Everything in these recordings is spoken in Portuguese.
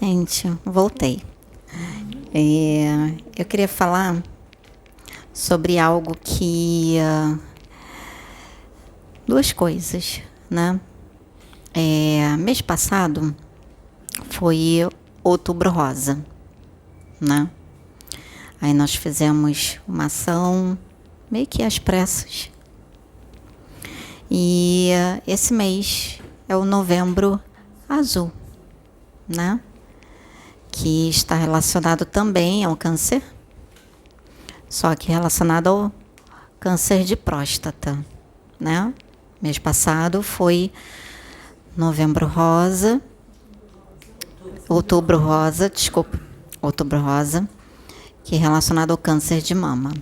Gente, voltei. Eu queria falar sobre algo que... duas coisas, né? Mês passado foi Outubro Rosa, né? Aí nós fizemos uma ação meio que às pressas. E esse mês é o Novembro Azul, né? Que está relacionado também ao câncer, só que relacionado ao câncer de próstata, né? Mês passado foi Novembro Rosa, Outubro Rosa, Outubro Rosa, que é relacionado ao câncer de mama.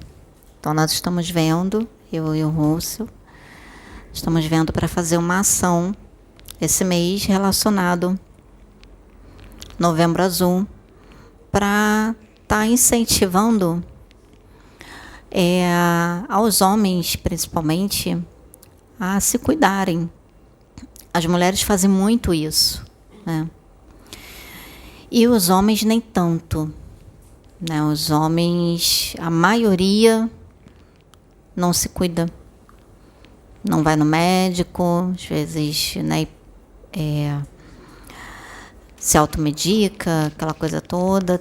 Então nós estamos vendo, eu e o Russell, estamos vendo para fazer uma ação esse mês relacionado Novembro Azul, para estar incentivando aos homens, principalmente, a se cuidarem. As mulheres fazem muito isso, né? E os homens nem tanto, né? Os homens, a maioria, não se cuida. Não vai no médico, às vezes, né? Se automedica, aquela coisa toda.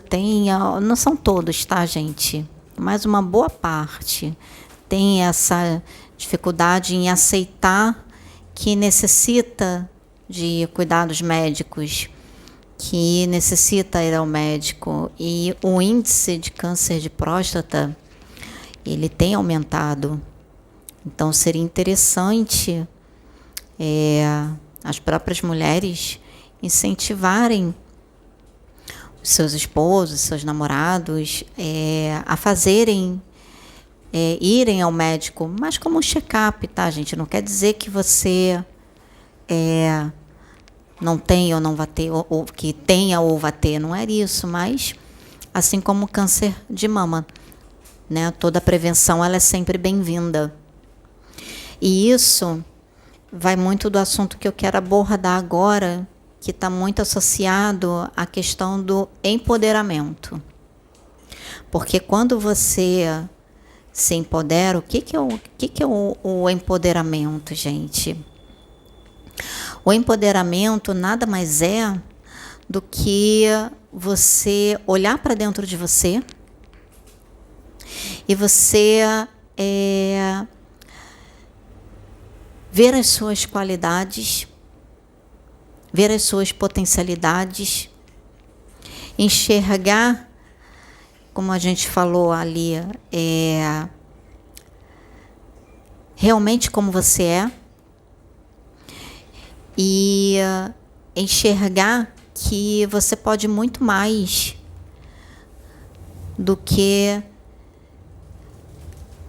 Não são todos, tá, gente? Mas uma boa parte tem essa dificuldade em aceitar que necessita de cuidados médicos, que necessita ir ao médico. E o índice de câncer de próstata, ele tem aumentado. Então, seria interessante as próprias mulheres incentivarem os seus esposos, seus namorados a fazerem, irem ao médico, mas como um check-up, tá, gente? Não quer dizer que você não tem ou não vai ter, ou que tenha ou vai ter, não é isso, mas assim como o câncer de mama, né? Toda prevenção ela é sempre bem-vinda. E isso vai muito do assunto que eu quero abordar agora, que está muito associado à questão do empoderamento. Porque quando você se empodera, o que é o empoderamento, gente? O empoderamento nada mais é do que você olhar para dentro de você e você ver as suas qualidades, ver as suas potencialidades, enxergar, como a gente falou ali, realmente como você é, e enxergar que você pode muito mais do que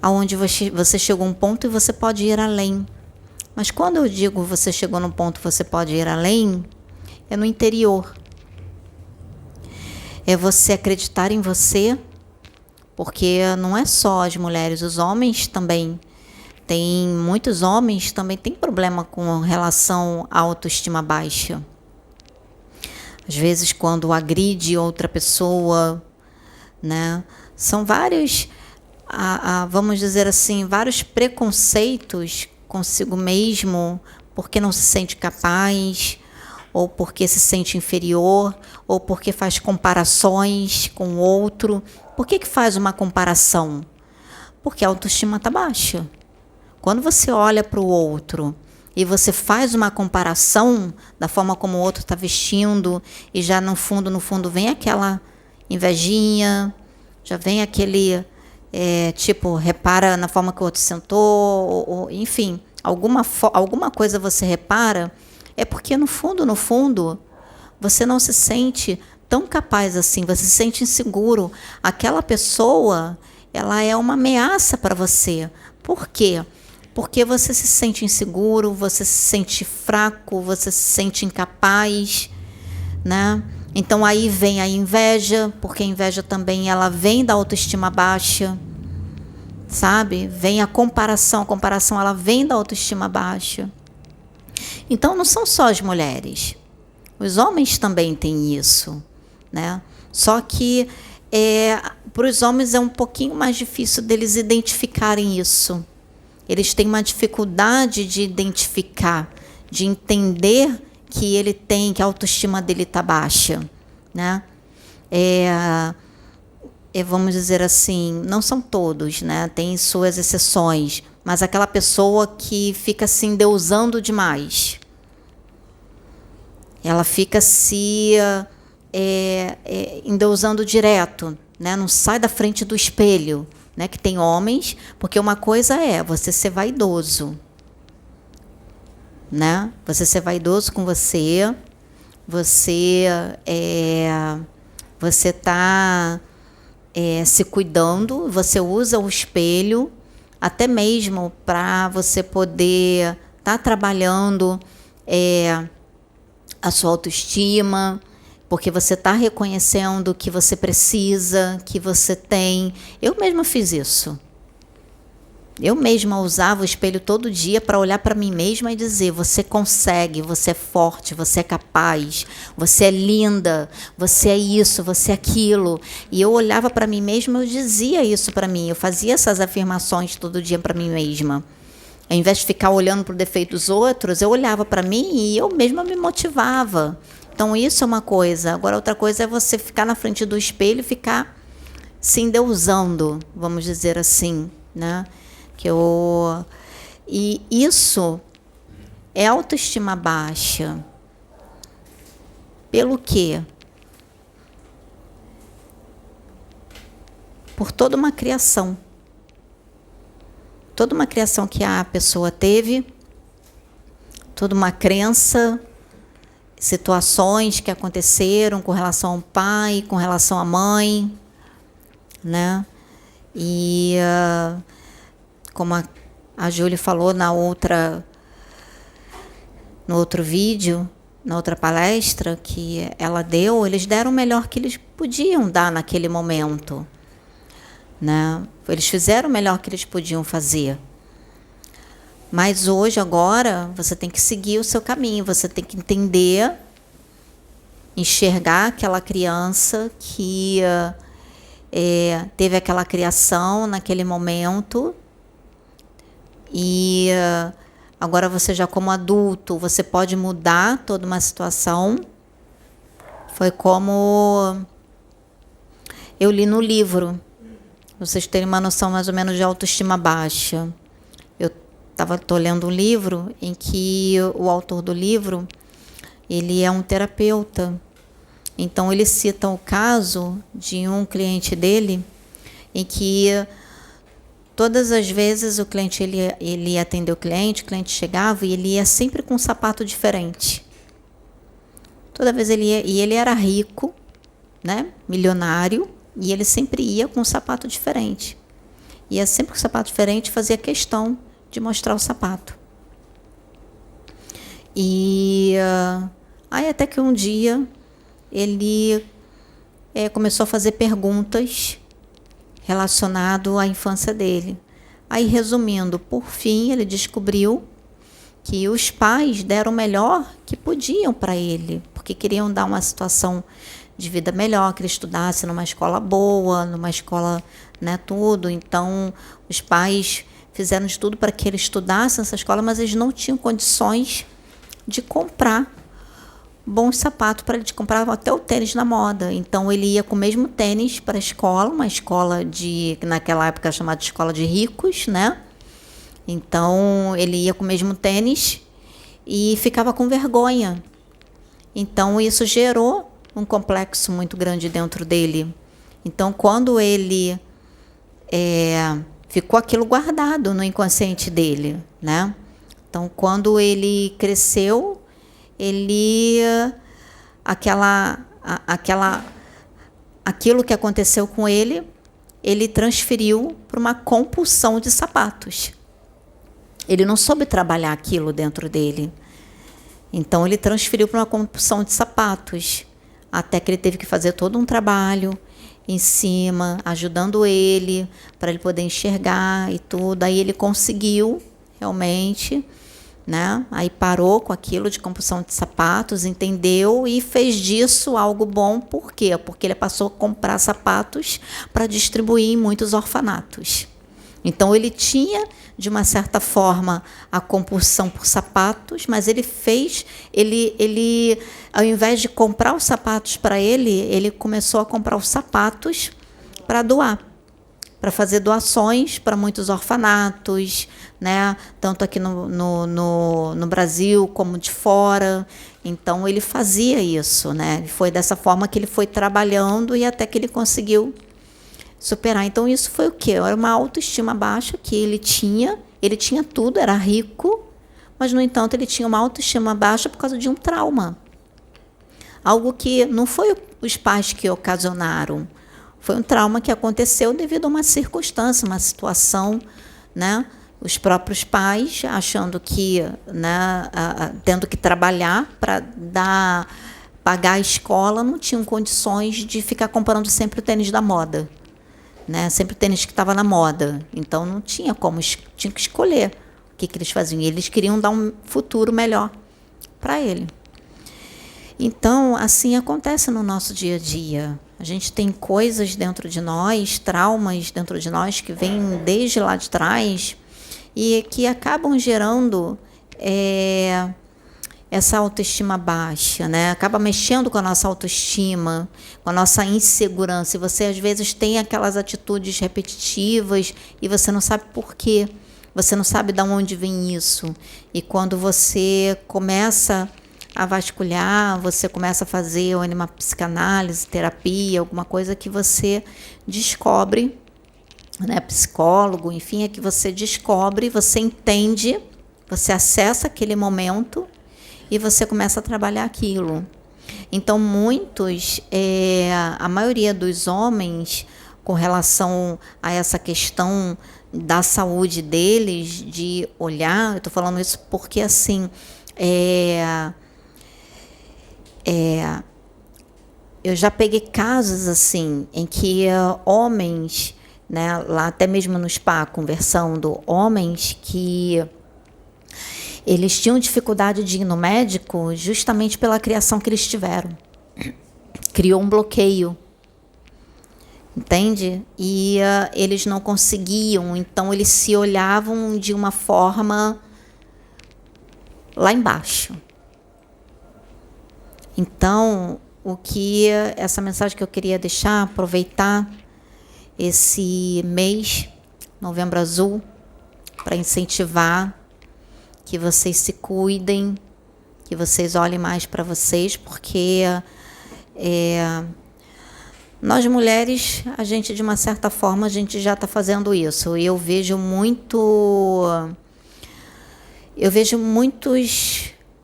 aonde você chegou a um ponto e você pode ir além. Mas quando eu digo você chegou num ponto, você pode ir além, é no interior. É você acreditar em você, porque não é só as mulheres, os homens também. Muitos homens também têm problema com relação à autoestima baixa. Às vezes quando agride outra pessoa, né? São vários, vamos dizer assim, vários preconceitos consigo mesmo, porque não se sente capaz, ou porque se sente inferior, ou porque faz comparações com o outro. Por que faz uma comparação? Porque a autoestima está baixa. Quando você olha para o outro e você faz uma comparação da forma como o outro está vestindo, e já no fundo vem aquela invejinha, já vem aquele... repara na forma que o outro sentou, enfim, alguma coisa você repara, é porque no fundo, você não se sente tão capaz assim, você se sente inseguro. Aquela pessoa, ela é uma ameaça para você. Por quê? Porque você se sente inseguro, você se sente fraco, você se sente incapaz, né? Então aí vem a inveja, porque a inveja também ela vem da autoestima baixa, sabe? Vem a comparação ela vem da autoestima baixa. Então não são só as mulheres, os homens também têm isso. né? Só que para os homens é um pouquinho mais difícil deles identificarem isso. Eles têm uma dificuldade de identificar, de entender que a autoestima dele está baixa, né? Vamos dizer assim, não são todos, né? Tem suas exceções, mas aquela pessoa que fica se endeusando demais, ela fica se endeusando direto, né? Não sai da frente do espelho, né? Que tem homens, porque uma coisa é você ser vaidoso, né? Você ser vaidoso com você tá se cuidando, você usa o espelho até mesmo para você poder estar trabalhando a sua autoestima, porque você está reconhecendo que você precisa, que você tem. Eu mesma fiz isso. Eu mesma usava o espelho todo dia para olhar para mim mesma e dizer: você consegue, você é forte, você é capaz, você é linda, você é isso, você é aquilo. E eu olhava para mim mesma e eu dizia isso para mim. Eu fazia essas afirmações todo dia para mim mesma. Ao invés de ficar olhando para o defeito dos outros, eu olhava para mim e eu mesma me motivava. Então isso é uma coisa. Agora outra coisa é você ficar na frente do espelho e ficar se endeusando, vamos dizer assim, né? E isso é autoestima baixa. Pelo quê? Por toda uma criação. Toda uma criação que a pessoa teve, toda uma crença, situações que aconteceram com relação ao pai, com relação à mãe, né? E como a Júlia falou no outro vídeo, na outra palestra que ela deu, eles deram o melhor que eles podiam dar naquele momento, né? Eles fizeram o melhor que eles podiam fazer. Mas hoje, agora, você tem que seguir o seu caminho, você tem que entender, enxergar aquela criança que teve aquela criação naquele momento. E agora você já como adulto, você pode mudar toda uma situação. Foi como eu li no livro. Vocês terem uma noção mais ou menos de autoestima baixa. Eu estou lendo um livro em que o autor do livro, ele é um terapeuta. Então ele cita o caso de um cliente dele em que todas as vezes o cliente ele ia atender o cliente chegava e ele ia sempre com um sapato diferente. Toda vez ele ia, e ele era rico, né, milionário, e ele sempre ia com um sapato diferente. Ia sempre com um sapato diferente, fazia questão de mostrar o sapato. E aí até que um dia ele começou a fazer perguntas relacionado à infância dele. Aí, resumindo, por fim, ele descobriu que os pais deram o melhor que podiam para ele, porque queriam dar uma situação de vida melhor, que ele estudasse numa escola boa, numa escola, né, tudo. Então, os pais fizeram de tudo para que ele estudasse nessa escola, mas eles não tinham condições de comprar bons sapatos para ele. Comprava até o tênis na moda. Então ele ia com o mesmo tênis para a escola, uma escola naquela época chamada de escola de ricos, né? Então ele ia com o mesmo tênis e ficava com vergonha. Então isso gerou um complexo muito grande dentro dele. Então quando ele ficou aquilo guardado no inconsciente dele, né? Então quando ele cresceu, aquilo que aconteceu com ele, ele transferiu para uma compulsão de sapatos. Ele não soube trabalhar aquilo dentro dele. Então ele transferiu para uma compulsão de sapatos, até que ele teve que fazer todo um trabalho em cima, ajudando ele, para ele poder enxergar e tudo. Aí ele conseguiu realmente, né? Aí parou com aquilo de compulsão de sapatos, entendeu e fez disso algo bom. Por quê? Porque ele passou a comprar sapatos para distribuir em muitos orfanatos. Então ele tinha, de uma certa forma, a compulsão por sapatos, mas ele ao invés de comprar os sapatos para ele começou a comprar os sapatos para doar, para fazer doações para muitos orfanatos, né? Tanto aqui no Brasil como de fora. Então ele fazia isso, né? Foi dessa forma que ele foi trabalhando e até que ele conseguiu superar. Então isso foi o quê? Era uma autoestima baixa que ele tinha tudo, era rico, mas no entanto ele tinha uma autoestima baixa por causa de um trauma. Algo que não foi os pais que ocasionaram, foi um trauma que aconteceu devido a uma circunstância, uma situação, né? Os próprios pais achando que, né, tendo que trabalhar para pagar a escola, não tinham condições de ficar comprando sempre o tênis da moda, né? Sempre o tênis que estava na moda. Então não tinha como, tinha que escolher o que eles faziam. E eles queriam dar um futuro melhor para ele. Então, assim acontece no nosso dia a dia. A gente tem coisas dentro de nós, traumas dentro de nós que vêm desde lá de trás e que acabam gerando essa autoestima baixa, né? Acaba mexendo com a nossa autoestima, com a nossa insegurança. E você, às vezes, tem aquelas atitudes repetitivas e você não sabe por quê. Você não sabe de onde vem isso. E quando você começa a vasculhar, você começa a fazer uma psicanálise, terapia, alguma coisa que você descobre, né? Psicólogo, enfim, é que você descobre, você entende, você acessa aquele momento e você começa a trabalhar aquilo. Então, a maioria dos homens, com relação a essa questão da saúde deles, de olhar, eu estou falando isso porque, assim, eu já peguei casos, assim, em que homens, né, lá até mesmo no spa, conversando, homens que eles tinham dificuldade de ir no médico justamente pela criação que eles tiveram. Criou um bloqueio, entende? E eles não conseguiam, então eles se olhavam de uma forma lá embaixo. Então, essa mensagem que eu queria deixar, aproveitar esse mês, Novembro Azul, para incentivar que vocês se cuidem, que vocês olhem mais para vocês, porque nós mulheres, a gente de uma certa forma, a gente já está fazendo isso. Eu vejo muitos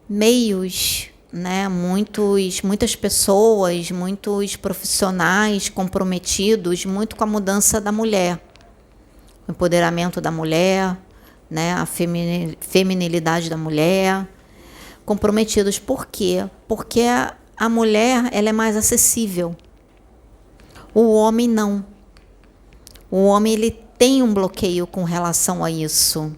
meios, né? Muitas pessoas, muitos profissionais comprometidos muito com a mudança da mulher, o empoderamento da mulher, né, a feminilidade da mulher, comprometidos. Por quê? Porque a mulher, ela é mais acessível. O homem não. O homem, ele tem um bloqueio com relação a isso.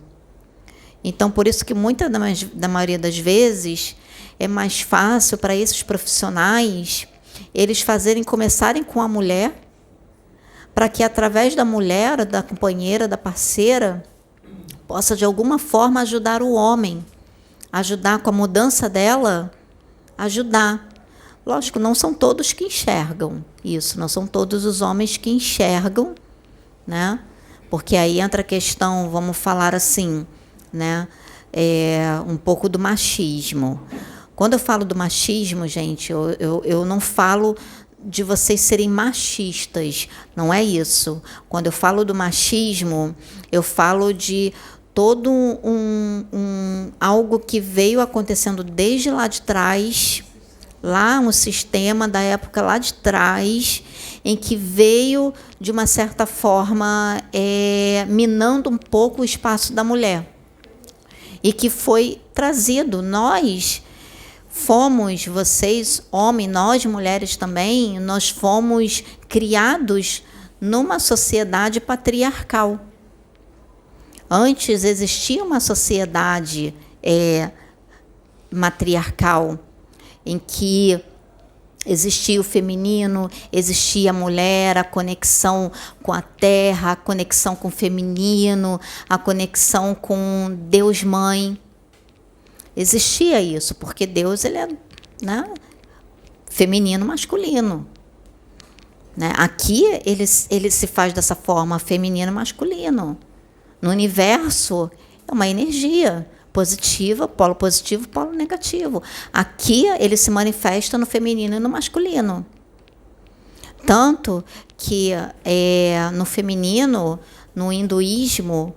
Então, por isso que da maioria das vezes é mais fácil para esses profissionais eles começarem com a mulher, para que através da mulher, da companheira, da parceira, possa de alguma forma ajudar o homem, ajudar com a mudança dela, ajudar. Lógico, não são todos que enxergam isso, não são todos os homens que enxergam, né? Porque aí entra a questão, vamos falar assim, né? Um pouco do machismo. Quando eu falo do machismo, gente, eu não falo de vocês serem machistas, não é isso. Quando eu falo do machismo, eu falo de todo algo que veio acontecendo desde lá de trás, lá um sistema da época lá de trás, em que veio, de uma certa forma, minando um pouco o espaço da mulher. E que foi trazido. Nós fomos, vocês, homens, nós, mulheres também, nós fomos criados numa sociedade patriarcal. Antes existia uma sociedade matriarcal, em que existia o feminino, existia a mulher, a conexão com a terra, a conexão com o feminino, a conexão com Deus Mãe. Existia isso, porque Deus ele é, né, feminino, masculino. Né? Aqui ele se faz dessa forma, feminino e masculino. No universo é uma energia positiva, polo positivo, polo negativo. Aqui ele se manifesta no feminino e no masculino. Tanto que no feminino, no hinduísmo,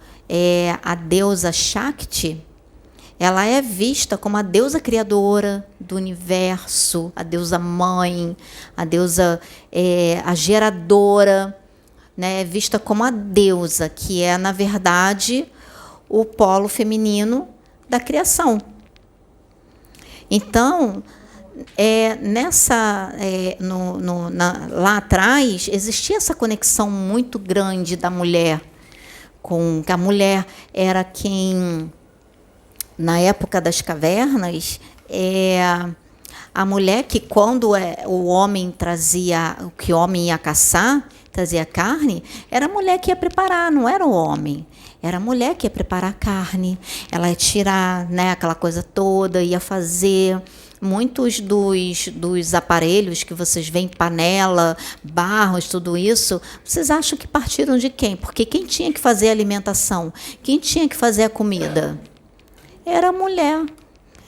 a deusa Shakti, ela é vista como a deusa criadora do universo, a deusa mãe, a deusa a geradora, né? É vista como a deusa, que é, na verdade, o polo feminino da criação. Então, lá atrás, existia essa conexão muito grande da mulher, que a mulher era quem, na época das cavernas, a mulher que, quando o homem o homem ia caçar, trazia carne, era a mulher que ia preparar, não era o homem. Era a mulher que ia preparar a carne, ela ia tirar, né, aquela coisa toda, ia fazer. Muitos dos aparelhos que vocês veem, panela, barros, tudo isso, vocês acham que partiram de quem? Porque quem tinha que fazer a alimentação? Quem tinha que fazer a comida? Era a mulher.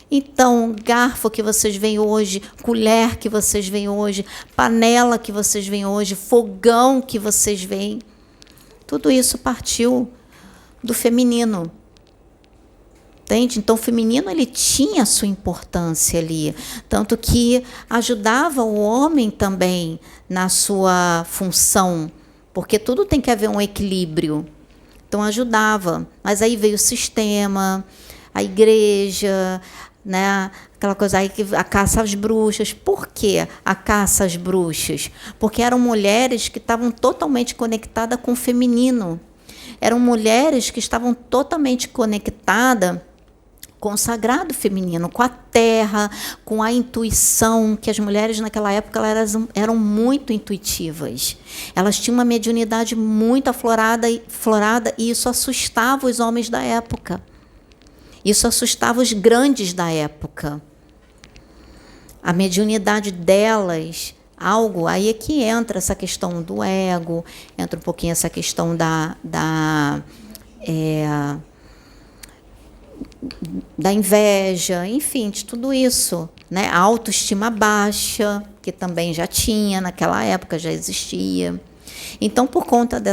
Então, garfo que vocês veem hoje, colher que vocês veem hoje, panela que vocês veem hoje, fogão que vocês veem, tudo isso partiu do feminino. Entende? Então, o feminino ele tinha a sua importância ali, tanto que ajudava o homem também na sua função, porque tudo tem que haver um equilíbrio. Então, ajudava. Mas aí veio o sistema, a igreja, né? Aquela coisa aí, a caça às bruxas. Por que a caça às bruxas? Porque eram mulheres que estavam totalmente conectadas com o feminino. Eram mulheres que estavam totalmente conectadas com o sagrado feminino, com a terra, com a intuição, que as mulheres naquela época elas eram muito intuitivas. Elas tinham uma mediunidade muito aflorada e isso assustava os homens da época. Isso assustava os grandes da época. A mediunidade delas, aí é que entra essa questão do ego, entra um pouquinho essa questão da inveja, enfim, de tudo isso, né? A autoestima baixa, que também já tinha naquela época, já existia. Então, por conta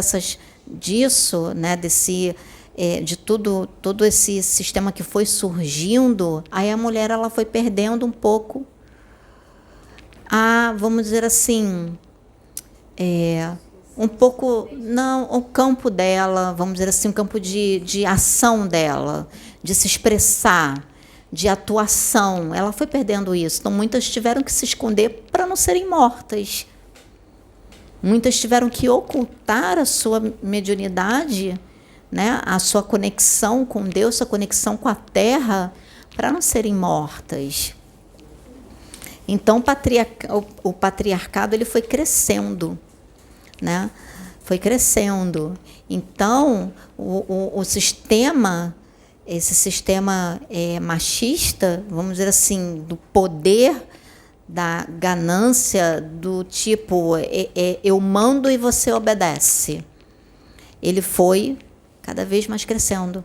disso, né, de todo esse sistema que foi surgindo, aí a mulher ela foi perdendo um pouco vamos dizer assim, um pouco, não, o campo dela, vamos dizer assim, o campo de ação dela, de se expressar, de atuação. Ela foi perdendo isso. Então, muitas tiveram que se esconder para não serem mortas. Muitas tiveram que ocultar a sua mediunidade, né, a sua conexão com Deus, sua conexão com a terra, para não serem mortas. Então, o patriarcado ele foi crescendo, né? Foi crescendo. Então, o sistema, esse sistema machista, vamos dizer assim, do poder, da ganância, do tipo, eu mando e você obedece, ele foi cada vez mais crescendo.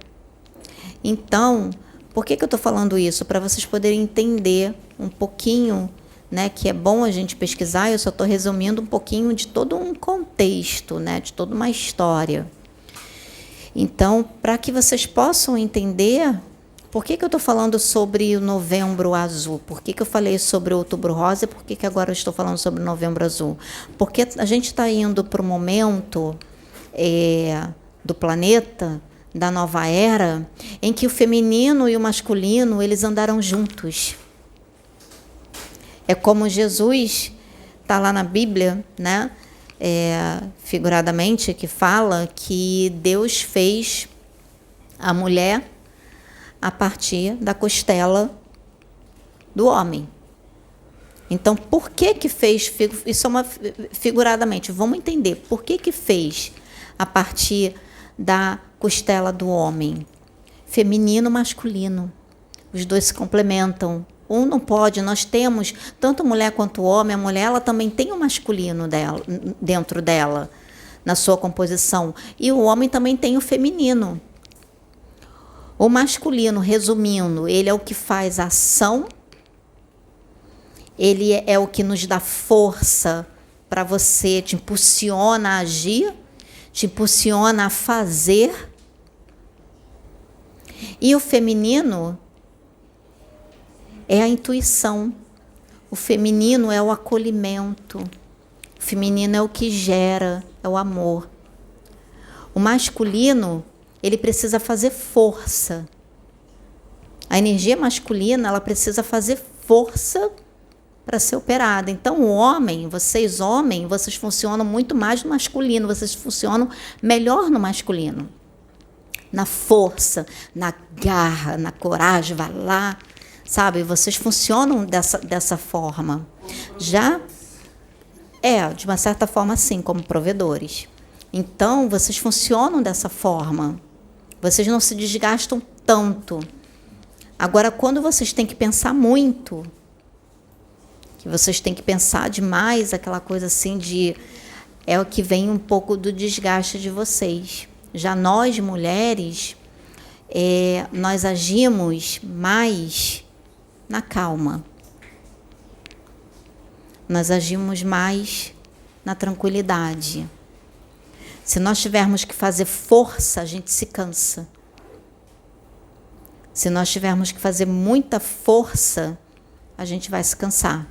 Então, por que eu estou falando isso? Para vocês poderem entender um pouquinho, né, que é bom a gente pesquisar. Eu só estou resumindo um pouquinho de todo um contexto, né, de toda uma história. Então, para que vocês possam entender por que eu estou falando sobre o Novembro Azul, por que eu falei sobre o Outubro Rosa e por que agora eu estou falando sobre o Novembro Azul. Porque a gente está indo para o momento do planeta, da nova era, em que o feminino e o masculino eles andaram juntos. É como Jesus está lá na Bíblia, né? Figuradamente, que fala que Deus fez a mulher a partir da costela do homem. Então, por que fez? Isso é uma figuradamente. Vamos entender. Por que fez a partir da costela do homem? Feminino, masculino. Os dois se complementam. Um não pode. Nós temos tanto mulher quanto homem. A mulher ela também tem o masculino dela, dentro dela, na sua composição. E o homem também tem o feminino. O masculino, resumindo, ele é o que faz a ação. Ele é o que nos dá força para você, te impulsiona a agir, te impulsiona a fazer. E o feminino é a intuição. O feminino é o acolhimento. O feminino é o que gera, é o amor. O masculino, ele precisa fazer força. A energia masculina, ela precisa fazer força para ser operada. Então, o homem, vocês funcionam muito mais no masculino, vocês funcionam melhor no masculino. Na força, na garra, na coragem, vai lá, sabe? Vocês funcionam dessa forma. Já de uma certa forma, sim, como provedores. Então, vocês funcionam dessa forma. Vocês não se desgastam tanto. Agora, quando vocês têm que pensar muito, que vocês têm que pensar demais, aquela coisa assim é o que vem um pouco do desgaste de vocês. Já nós, mulheres, nós agimos mais na calma. Nós agimos mais na tranquilidade. Se nós tivermos que fazer força, a gente se cansa. Se nós tivermos que fazer muita força, a gente vai se cansar.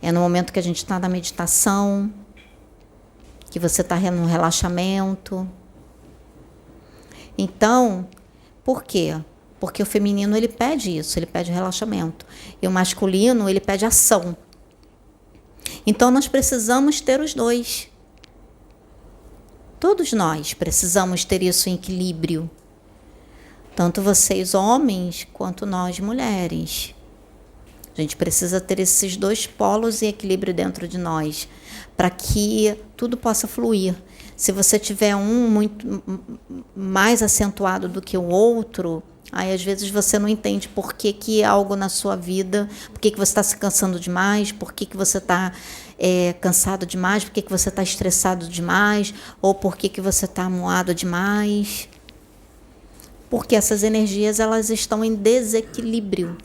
É no momento que a gente está na meditação, que você está no relaxamento. Então, por quê? Porque o feminino, ele pede isso, ele pede relaxamento. E o masculino, ele pede ação. Então, nós precisamos ter os dois. Todos nós precisamos ter isso em equilíbrio. Tanto vocês, homens, quanto nós, mulheres. A gente precisa ter esses dois polos em equilíbrio dentro de nós, para que tudo possa fluir. Se você tiver um muito mais acentuado do que o outro, aí às vezes você não entende por que algo na sua vida, por que você está se cansando demais, por que você está cansado demais, por que você está estressado demais, ou por que você está amuado demais. Porque essas energias, elas estão em desequilíbrio.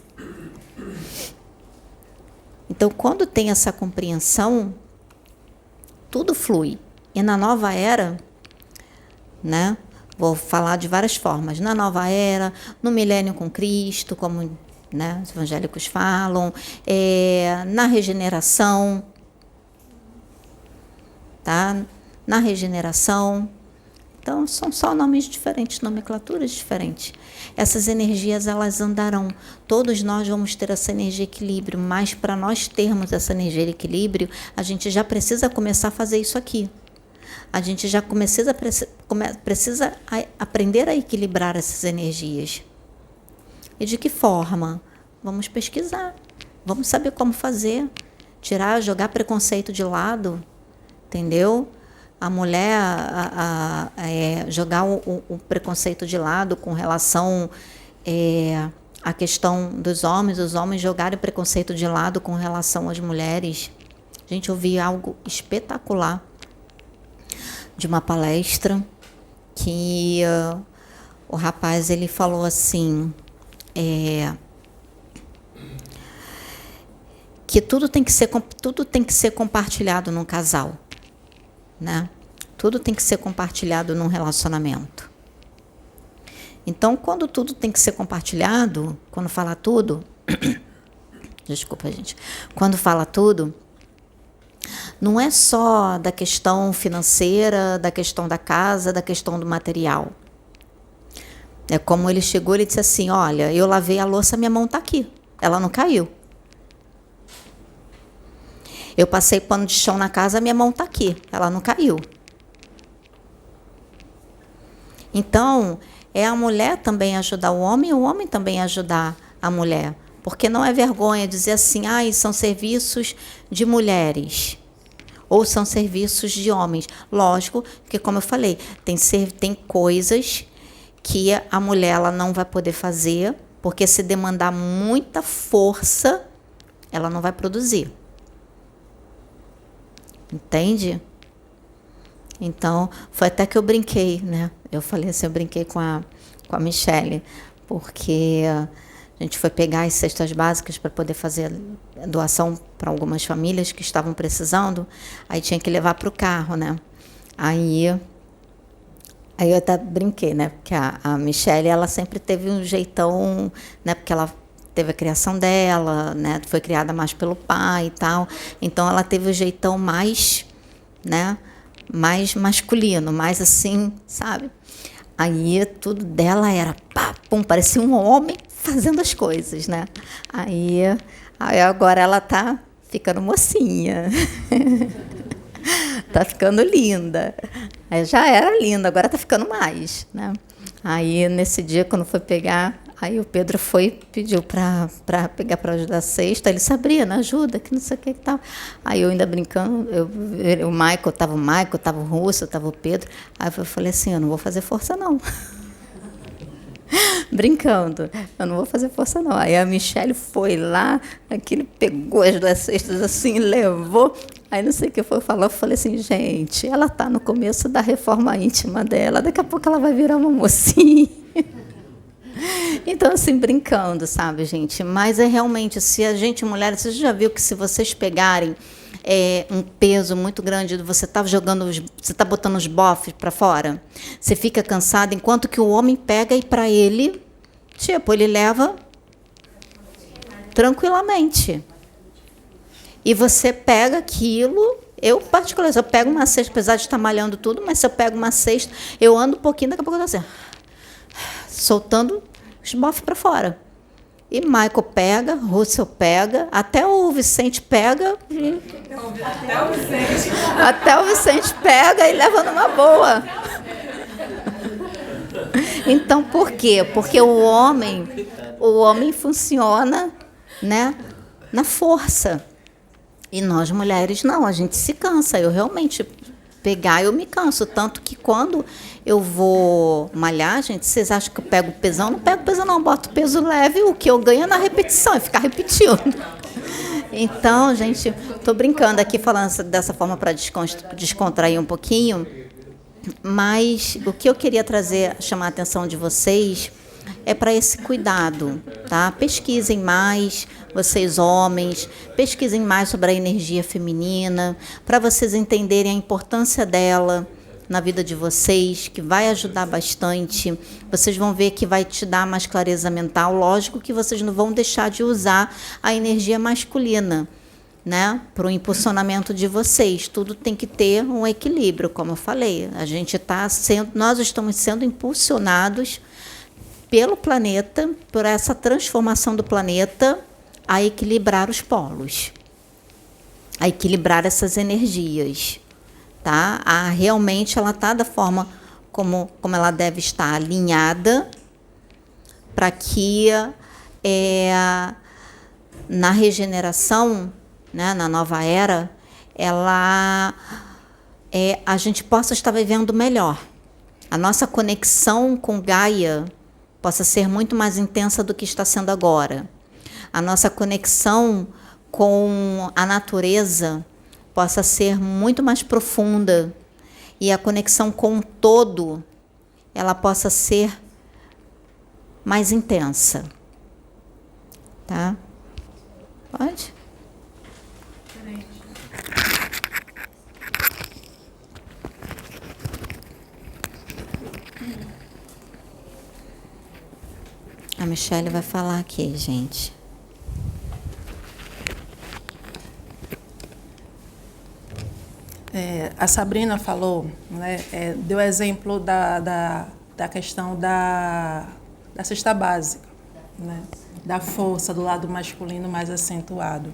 Então, quando tem essa compreensão, tudo flui. E na nova era, né? Vou falar de várias formas. Na nova era, no milênio com Cristo, como, né, os evangélicos falam, na regeneração, tá? Na regeneração. Então, são só nomes diferentes, nomenclaturas diferentes. Essas energias, elas andarão. Todos nós vamos ter essa energia de equilíbrio, mas para nós termos essa energia de equilíbrio, a gente já precisa começar a fazer isso aqui. A gente já precisa aprender a equilibrar essas energias. E de que forma? Vamos pesquisar. Vamos saber como fazer. Jogar preconceito de lado, entendeu? A mulher jogar o preconceito de lado com relação à questão dos homens, os homens jogarem o preconceito de lado com relação às mulheres. Gente, eu vi algo espetacular de uma palestra que o rapaz, ele falou assim, que tudo tem que ser compartilhado num casal. Né? Tudo tem que ser compartilhado num relacionamento. Então, quando tudo tem que ser compartilhado, quando fala tudo, desculpa, gente, quando fala tudo, não é só da questão financeira, da questão da casa, da questão do material. É como ele chegou, ele disse assim, olha, eu lavei a louça, minha mão está aqui, ela não caiu. Eu passei pano de chão na casa, minha mão está aqui, ela não caiu. Então, é a mulher também ajudar o homem também ajudar a mulher. Porque não é vergonha dizer assim, são serviços de mulheres ou são serviços de homens. Lógico que, como eu falei, tem coisas que a mulher ela não vai poder fazer, porque se demandar muita força, ela não vai produzir. Entende? Então, foi até que eu brinquei, né? Eu falei assim, eu brinquei com a Michele, porque a gente foi pegar as cestas básicas para poder fazer doação para algumas famílias que estavam precisando, aí tinha que levar para o carro, né? Aí eu até brinquei, né? Porque a Michele, ela sempre teve um jeitão, né? Porque ela teve a criação dela, né? Foi criada mais pelo pai e tal. Então, ela teve o jeitão mais, né? Mais masculino, mais assim, sabe? Aí tudo dela era pá, pum, parecia um homem fazendo as coisas, né? Aí agora ela tá ficando mocinha. Tá ficando linda. Aí já era linda, agora tá ficando mais, né? Aí nesse dia, quando foi pegar, aí o Pedro pediu para pegar para ajudar a cesta. Ele, Sabrina, ajuda, que não sei o que tal. Aí eu ainda brincando, o Michael, tava o Russo, tava o Pedro. Aí eu falei assim, eu não vou fazer força não. Brincando, eu não vou fazer força não. Aí a Michele foi lá, aquele pegou as 2 cestas assim, levou. Aí não sei o que foi falar, eu falei assim, gente, ela tá no começo da reforma íntima dela, daqui a pouco ela vai virar uma mocinha. Então, assim, brincando, sabe, gente? Mas é realmente, se a gente, mulheres, você já viu que se vocês pegarem um peso muito grande, você está você está botando os bofs para fora, você fica cansado, enquanto que o homem pega e para ele, ele leva tranquilamente. E você pega aquilo, eu particularmente, eu pego uma cesta, apesar de estar malhando tudo, mas se eu pego uma cesta, eu ando um pouquinho, daqui a pouco eu estou assim, soltando os bofs para fora. E Michael pega, Russell pega, até o Vicente pega. Até o Vicente pega e leva numa boa. Então, por quê? Porque o homem funciona, né, na força. E nós, mulheres, não, a gente se cansa. Eu realmente eu me canso. Tanto que quando eu vou malhar, gente, vocês acham que eu pego pesão? Não pego pesão, não. Boto peso leve, o que eu ganho é na repetição, é ficar repetindo. Então, gente, estou brincando aqui, falando dessa forma para descontrair um pouquinho. Mas o que eu queria chamar a atenção de vocês é para esse cuidado, tá? Pesquisem mais, vocês homens, pesquisem mais sobre a energia feminina, para vocês entenderem a importância dela na vida de vocês, que vai ajudar bastante. Vocês vão ver que vai te dar mais clareza mental. Lógico que vocês não vão deixar de usar a energia masculina, né, para o impulsionamento de vocês. Tudo tem que ter um equilíbrio, como eu falei. Nós estamos sendo impulsionados pelo planeta, por essa transformação do planeta, a equilibrar os polos, a equilibrar essas energias, tá? Realmente ela está da forma como ela deve estar alinhada, para que na regeneração, né, na nova era, a gente possa estar vivendo melhor. A nossa conexão com Gaia possa ser muito mais intensa do que está sendo agora. A nossa conexão com a natureza possa ser muito mais profunda. E a conexão com o todo, ela possa ser mais intensa. Tá? Pode? A Michele vai falar aqui, gente. A Sabrina falou, né, deu exemplo da questão da cesta básica, né, da força, do lado masculino mais acentuado.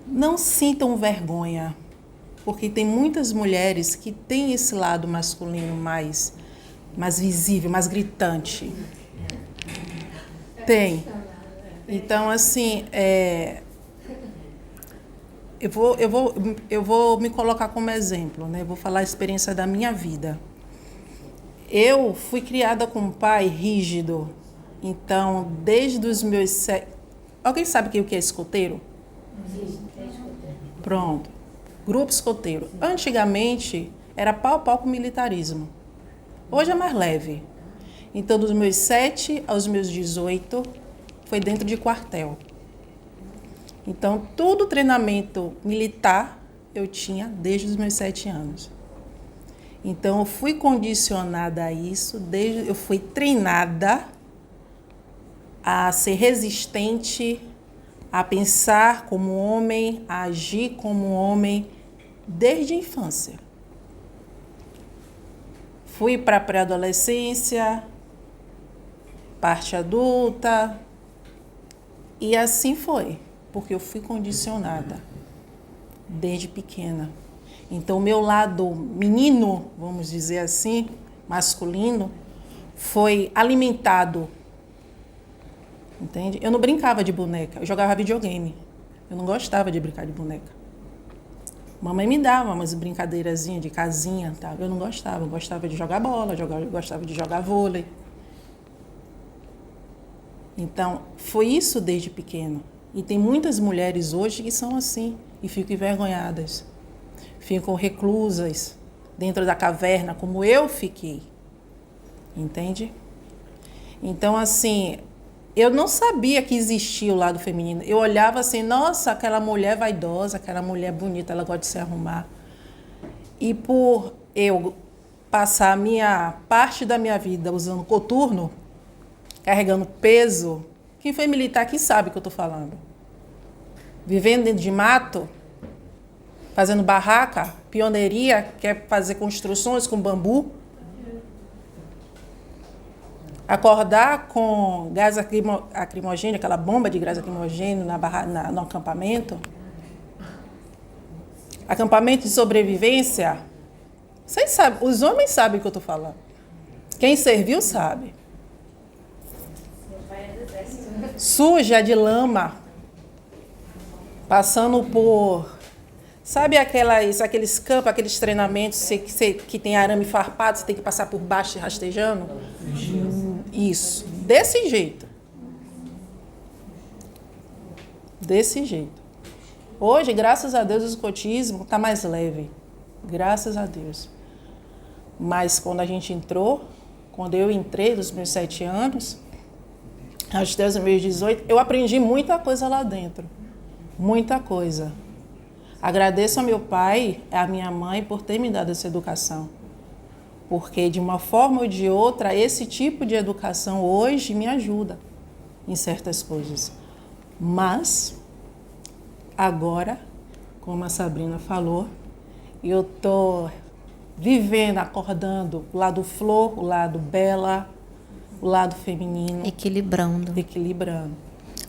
Não sintam vergonha, porque tem muitas mulheres que têm esse lado masculino mais mais visível, mais gritante. Tem. Então, assim, eu vou me colocar como exemplo, né? Vou falar a experiência da minha vida. Eu fui criada com um pai rígido. Então, desde os meus 7... Alguém sabe o que é escoteiro? Pronto. Grupo escoteiro. Antigamente, era pau a pau com militarismo. Hoje é mais leve. Então, dos meus 7 aos meus 18, foi dentro de quartel. Então, todo treinamento militar eu tinha desde os meus 7 anos. Então, eu fui condicionada a isso, eu fui treinada a ser resistente, a pensar como homem, a agir como homem, desde a infância. Fui para a pré-adolescência, parte adulta, e assim foi, porque eu fui condicionada desde pequena. Então, o meu lado menino, vamos dizer assim, masculino, foi alimentado. Entende? Eu não brincava de boneca, eu jogava videogame. Eu não gostava de brincar de boneca. Mamãe me dava umas brincadeirazinhas de casinha, tá? Eu não gostava, eu gostava de jogar bola, eu gostava de jogar vôlei. Então, foi isso desde pequeno. E tem muitas mulheres hoje que são assim e ficam envergonhadas. Ficam reclusas dentro da caverna, como eu fiquei. Entende? Então, assim, eu não sabia que existia o lado feminino. Eu olhava assim, nossa, aquela mulher vaidosa, aquela mulher bonita, ela gosta de se arrumar. E por eu passar a minha parte da minha vida usando coturno, carregando peso, quem foi militar que sabe o que eu estou falando. Vivendo dentro de mato, fazendo barraca, pioneiria, quer fazer construções com bambu. Acordar com gás lacrimogêneo, aquela bomba de gás lacrimogêneo no acampamento. Acampamento de sobrevivência. Vocês sabem, os homens sabem o que eu estou falando. Quem serviu sabe. Suja de lama. Passando por... Sabe aqueles campos, aqueles treinamentos que tem arame farpado, você tem que passar por baixo rastejando? Isso. Desse jeito. Desse jeito. Hoje, graças a Deus, o escotismo está mais leve. Graças a Deus. Mas quando eu entrei dos meus 7 anos, até os meus 18, eu aprendi muita coisa lá dentro. Muita coisa. Agradeço ao meu pai e à minha mãe por ter me dado essa educação. Porque, de uma forma ou de outra, esse tipo de educação hoje me ajuda em certas coisas. Mas, agora, como a Sabrina falou, eu estou vivendo, acordando o lado flor, o lado bela, o lado feminino. Equilibrando.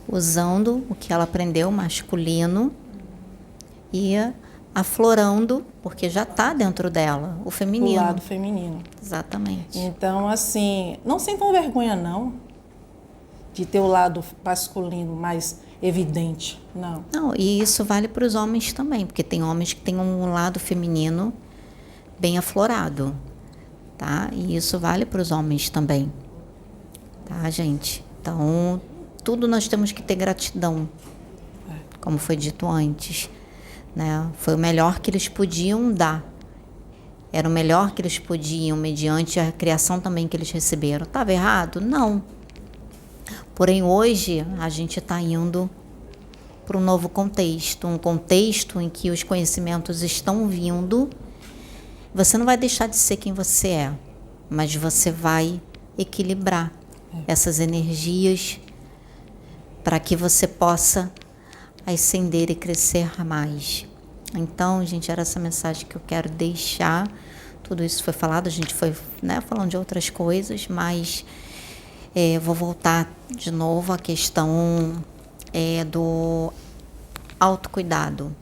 Usando o que ela aprendeu masculino e aflorando, porque já está dentro dela, o feminino. O lado feminino. Exatamente. Então, assim, não sintam vergonha, não, de ter o lado masculino mais evidente, não. Não, e isso vale para os homens também, porque tem homens que têm um lado feminino bem aflorado, tá? E isso vale para os homens também, tá, gente? Então, tudo nós temos que ter gratidão, como foi dito antes. Né? Foi o melhor que eles podiam dar. Era o melhor que eles podiam, mediante a criação também que eles receberam. Estava errado? Não. Porém, hoje, a gente está indo para um novo contexto. Um contexto em que os conhecimentos estão vindo. Você não vai deixar de ser quem você é, mas você vai equilibrar essas energias para que você possa ascender e crescer mais. Então, gente, era essa mensagem que eu quero deixar. Tudo isso foi falado, a gente foi, né, falando de outras coisas, mas vou voltar de novo à questão do autocuidado,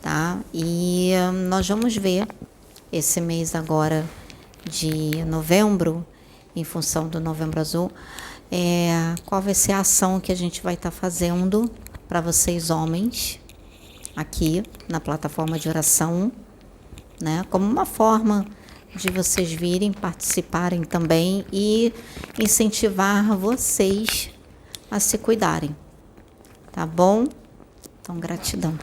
tá? E nós vamos ver esse mês agora de novembro, em função do Novembro Azul, qual vai ser a ação que a gente vai estar fazendo para vocês homens aqui na plataforma de oração, né? Como uma forma de vocês virem, participarem também e incentivar vocês a se cuidarem, tá bom? Então, gratidão.